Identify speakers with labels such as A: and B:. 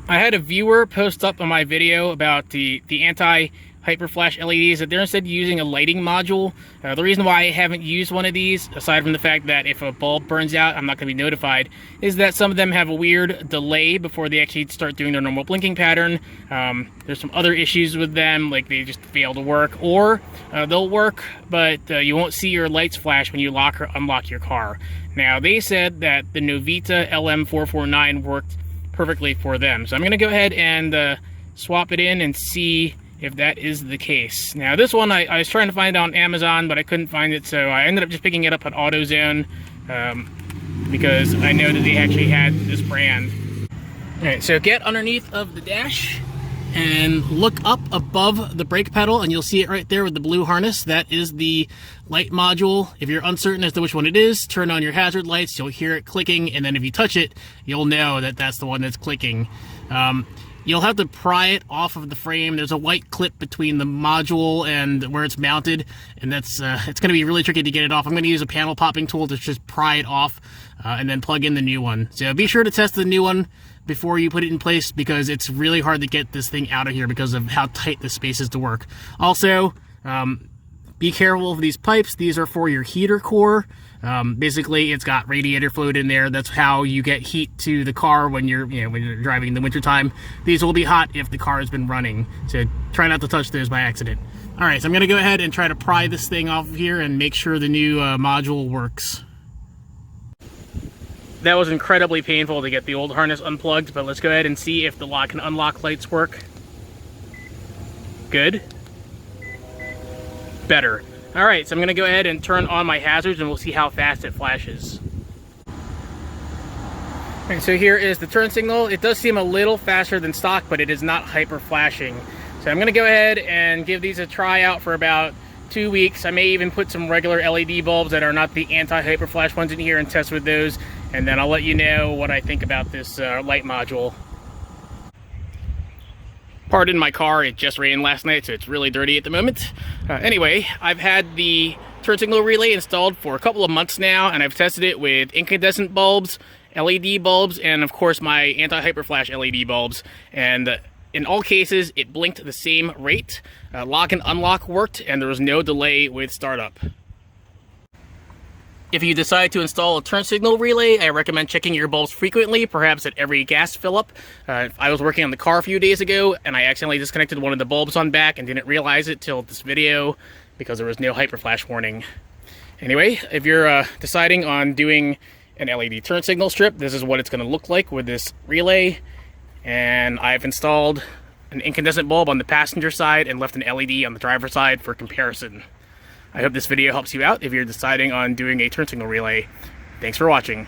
A: I had a viewer post up on my video about the anti-hyperflash LEDs that they're instead using a lighting module. The reason why I haven't used one of these, aside from the fact that if a bulb burns out, I'm not going to be notified, is that some of them have a weird delay before they actually start doing their normal blinking pattern. There's some other issues with them, like they just fail to work, or they'll work, but you won't see your lights flash when you lock or unlock your car. Now, they said that the Novita LM449 worked perfectly for them. So I'm going to go ahead and swap it in and see if that is the case. Now this one I was trying to find on Amazon, but I couldn't find it, so I ended up just picking it up at AutoZone because I know that they actually had this brand. Alright, so get underneath of the dash and look up above the brake pedal, and you'll see it right there with the blue harness. That is the light module. If you're uncertain as to which one it is, turn on your hazard lights, you'll hear it clicking, and then if you touch it, you'll know that that's the one that's clicking. You'll have to pry it off of the frame. There's a white clip between the module and where it's mounted, and that's it's going to be really tricky to get it off. I'm going to use a panel popping tool to just pry it off and then plug in the new one. So be sure to test the new one before you put it in place, because it's really hard to get this thing out of here because of how tight the space is to work. Also, be careful of these pipes. These are for your heater core. Basically, it's got radiator fluid in there. That's how you get heat to the car when you're driving in the wintertime. These will be hot if the car has been running, so try not to touch those by accident. All right, so I'm going to go ahead and try to pry this thing off of here and make sure the new module works. That was incredibly painful to get the old harness unplugged, but let's go ahead and see if the lock and unlock lights work. Good. Better. Alright, so I'm going to go ahead and turn on my hazards and we'll see how fast it flashes. Alright, so here is the turn signal. It does seem a little faster than stock, but it is not hyper flashing. So I'm going to go ahead and give these a try out for about 2 weeks. I may even put some regular LED bulbs that are not the anti-hyper flash ones in here and test with those, and then I'll let you know what I think about this light module. Pardon my car, it just rained last night, so it's really dirty at the moment. Anyway, I've had the turn signal relay installed for a couple of months now, and I've tested it with incandescent bulbs, LED bulbs, and of course my anti-hyperflash LED bulbs. And in all cases, it blinked the same rate. Lock and unlock worked, and there was no delay with startup. If you decide to install a turn signal relay, I recommend checking your bulbs frequently, perhaps at every gas fill-up. I was working on the car a few days ago, and I accidentally disconnected one of the bulbs on back and didn't realize it till this video because there was no hyperflash warning. Anyway, if you're deciding on doing an LED turn signal strip, this is what it's going to look like with this relay. And I've installed an incandescent bulb on the passenger side and left an LED on the driver's side for comparison. I hope this video helps you out if you're deciding on doing a turn signal relay. Thanks for watching.